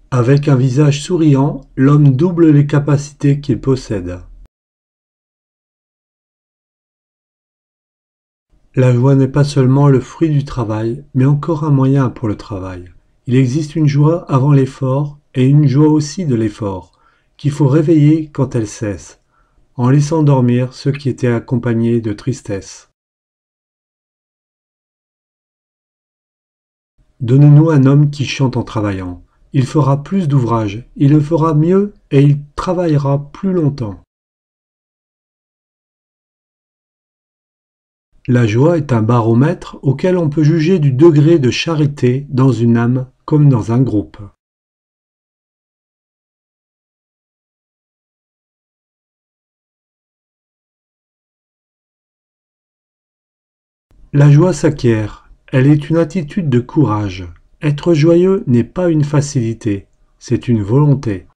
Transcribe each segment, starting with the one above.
Avec un visage souriant, l'homme double les capacités qu'il possède. La joie n'est pas seulement le fruit du travail, mais encore un moyen pour le travail. Il existe une joie avant l'effort et une joie aussi de l'effort, qu'il faut réveiller quand elle cesse, en laissant dormir ceux qui étaient accompagnés de tristesse. Donnez-nous un homme qui chante en travaillant. Il fera plus d'ouvrages, il le fera mieux et il travaillera plus longtemps. La joie est un baromètre auquel on peut juger du degré de charité dans une âme comme dans un groupe. La joie s'acquiert, elle est une attitude de courage. Être joyeux n'est pas une facilité, c'est une volonté.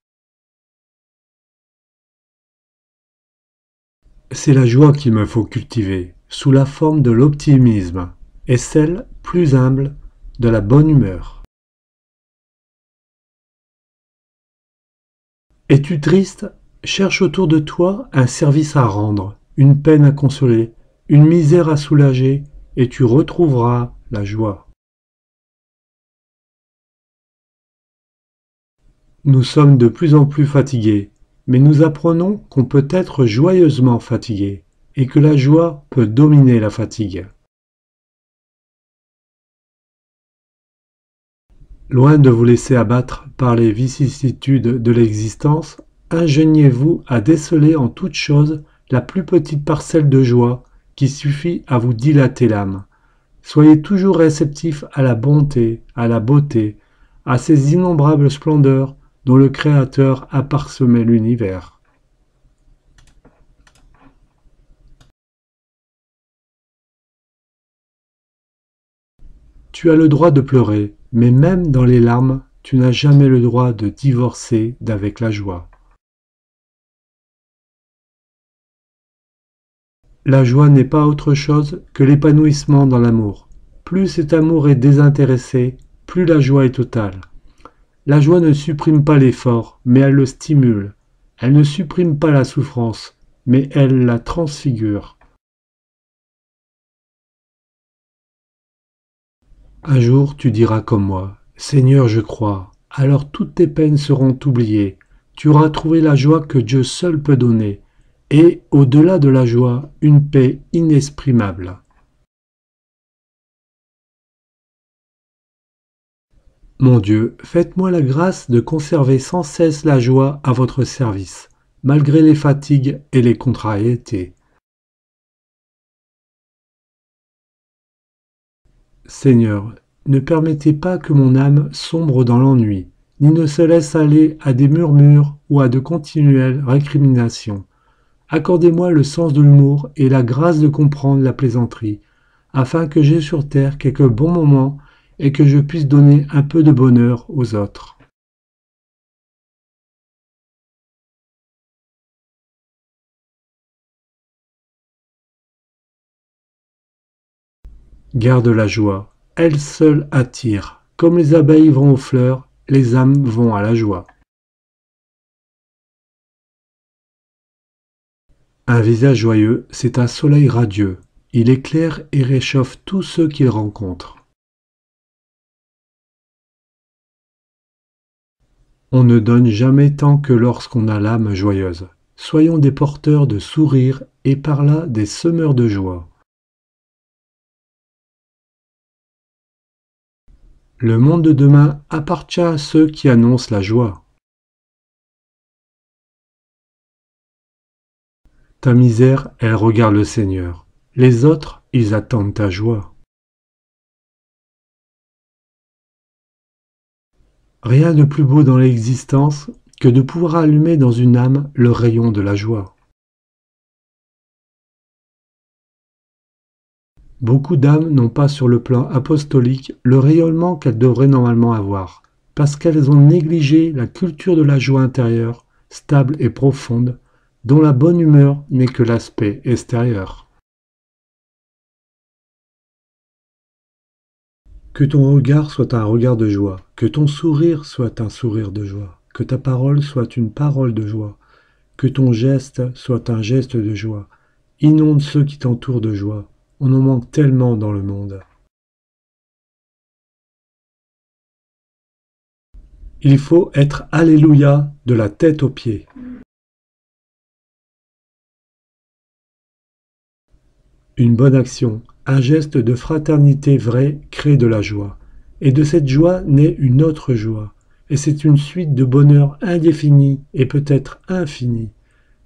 C'est la joie qu'il me faut cultiver, sous la forme de l'optimisme, et celle, plus humble, de la bonne humeur. Es-tu triste? Cherche autour de toi un service à rendre, une peine à consoler, une misère à soulager, et tu retrouveras la joie. Nous sommes de plus en plus fatigués, mais nous apprenons qu'on peut être joyeusement fatigué, et que la joie peut dominer la fatigue. Loin de vous laisser abattre par les vicissitudes de l'existence, ingéniez-vous à déceler en toute chose la plus petite parcelle de joie qui suffit à vous dilater l'âme. Soyez toujours réceptif à la bonté, à la beauté, à ces innombrables splendeurs dont le Créateur a parsemé l'univers. Tu as le droit de pleurer, mais même dans les larmes, tu n'as jamais le droit de divorcer d'avec la joie. La joie n'est pas autre chose que l'épanouissement dans l'amour. Plus cet amour est désintéressé, plus la joie est totale. La joie ne supprime pas l'effort, mais elle le stimule. Elle ne supprime pas la souffrance, mais elle la transfigure. Un jour tu diras comme moi, Seigneur, je crois, alors toutes tes peines seront oubliées. Tu auras trouvé la joie que Dieu seul peut donner, et, au-delà de la joie, une paix inexprimable. Mon Dieu, faites-moi la grâce de conserver sans cesse la joie à votre service, malgré les fatigues et les contrariétés. Seigneur, ne permettez pas que mon âme sombre dans l'ennui, ni ne se laisse aller à des murmures ou à de continuelles récriminations. Accordez-moi le sens de l'humour et la grâce de comprendre la plaisanterie, afin que j'aie sur terre quelques bons moments et que je puisse donner un peu de bonheur aux autres. Garde la joie, elle seule attire. Comme les abeilles vont aux fleurs, les âmes vont à la joie. Un visage joyeux, c'est un soleil radieux. Il éclaire et réchauffe tous ceux qu'il rencontre. On ne donne jamais tant que lorsqu'on a l'âme joyeuse. Soyons des porteurs de sourires et par là des semeurs de joie. Le monde de demain appartient à ceux qui annoncent la joie. Ta misère, elle regarde le Seigneur. Les autres, ils attendent ta joie. Rien de plus beau dans l'existence que de pouvoir allumer dans une âme le rayon de la joie. Beaucoup d'âmes n'ont pas sur le plan apostolique le rayonnement qu'elles devraient normalement avoir, parce qu'elles ont négligé la culture de la joie intérieure, stable et profonde, dont la bonne humeur n'est que l'aspect extérieur. Que ton regard soit un regard de joie, que ton sourire soit un sourire de joie, que ta parole soit une parole de joie, que ton geste soit un geste de joie. Inonde ceux qui t'entourent de joie. On en manque tellement dans le monde. Il faut être Alléluia de la tête aux pieds. Une bonne action, un geste de fraternité vrai crée de la joie. Et de cette joie naît une autre joie. Et c'est une suite de bonheur indéfini et peut-être infini.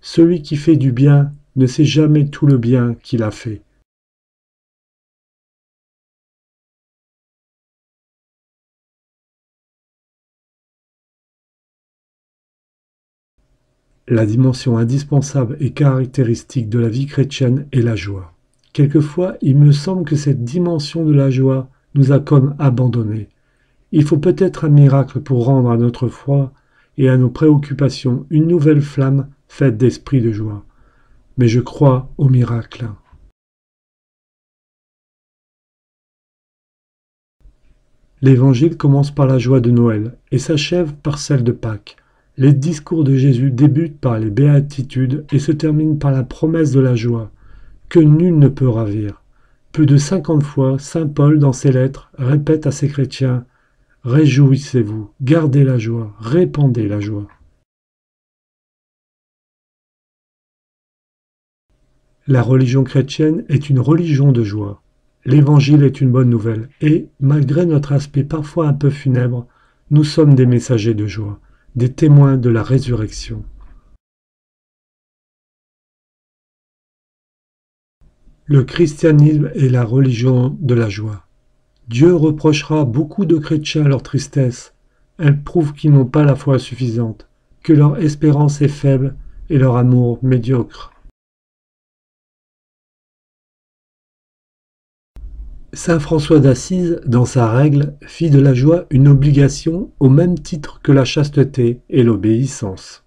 Celui qui fait du bien ne sait jamais tout le bien qu'il a fait. La dimension indispensable et caractéristique de la vie chrétienne est la joie. Quelquefois, il me semble que cette dimension de la joie nous a comme abandonnés. Il faut peut-être un miracle pour rendre à notre foi et à nos préoccupations une nouvelle flamme faite d'esprit de joie. Mais je crois au miracle. L'Évangile commence par la joie de Noël et s'achève par celle de Pâques. Les discours de Jésus débutent par les béatitudes et se terminent par la promesse de la joie, que nul ne peut ravir. Plus de 50 fois, saint Paul, dans ses lettres, répète à ses chrétiens « Réjouissez-vous, gardez la joie, répandez la joie ». La religion chrétienne est une religion de joie. L'Évangile est une bonne nouvelle et, malgré notre aspect parfois un peu funèbre, nous sommes des messagers de joie, des témoins de la résurrection. Le christianisme est la religion de la joie. Dieu reprochera beaucoup de chrétiens leur tristesse. Elle prouve qu'ils n'ont pas la foi suffisante, que leur espérance est faible et leur amour médiocre. Saint François d'Assise, dans sa règle, fit de la joie une obligation au même titre que la chasteté et l'obéissance.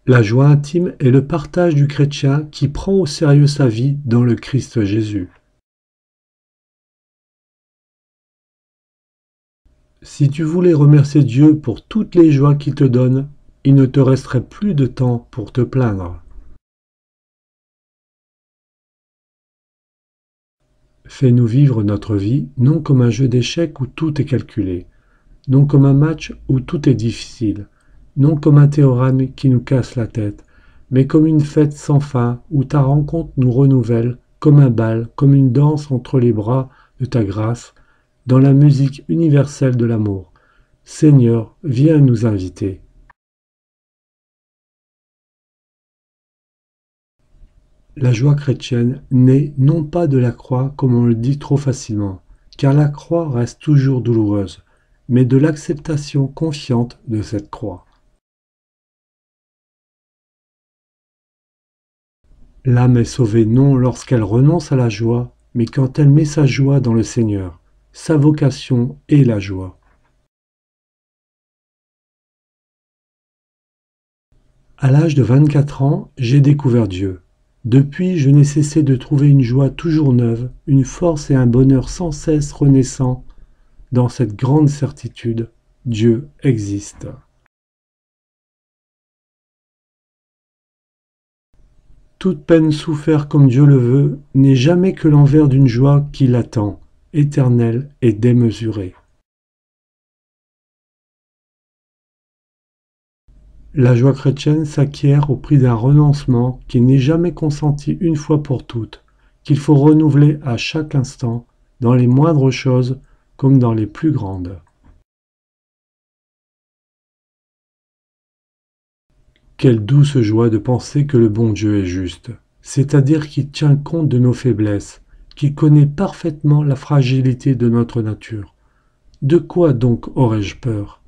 La joie intime est le partage du chrétien qui prend au sérieux sa vie dans le Christ Jésus. Si tu voulais remercier Dieu pour toutes les joies qu'il te donne, il ne te resterait plus de temps pour te plaindre. Fais-nous vivre notre vie non comme un jeu d'échecs où tout est calculé, non comme un match où tout est difficile, non comme un théorème qui nous casse la tête, mais comme une fête sans fin où ta rencontre nous renouvelle, comme un bal, comme une danse entre les bras de ta grâce, dans la musique universelle de l'amour. Seigneur, viens nous inviter. La joie chrétienne naît non pas de la croix comme on le dit trop facilement, car la croix reste toujours douloureuse, mais de l'acceptation confiante de cette croix. L'âme est sauvée non lorsqu'elle renonce à la joie, mais quand elle met sa joie dans le Seigneur. Sa vocation est la joie. À l'âge de 24 ans, j'ai découvert Dieu. Depuis, je n'ai cessé de trouver une joie toujours neuve, une force et un bonheur sans cesse renaissants dans cette grande certitude, Dieu existe. Toute peine soufferte comme Dieu le veut n'est jamais que l'envers d'une joie qui l'attend, éternelle et démesurée. La joie chrétienne s'acquiert au prix d'un renoncement qui n'est jamais consenti une fois pour toutes, qu'il faut renouveler à chaque instant, dans les moindres choses comme dans les plus grandes. Quelle douce joie de penser que le bon Dieu est juste, c'est-à-dire qu'il tient compte de nos faiblesses, qu'il connaît parfaitement la fragilité de notre nature. De quoi donc aurais-je peur ?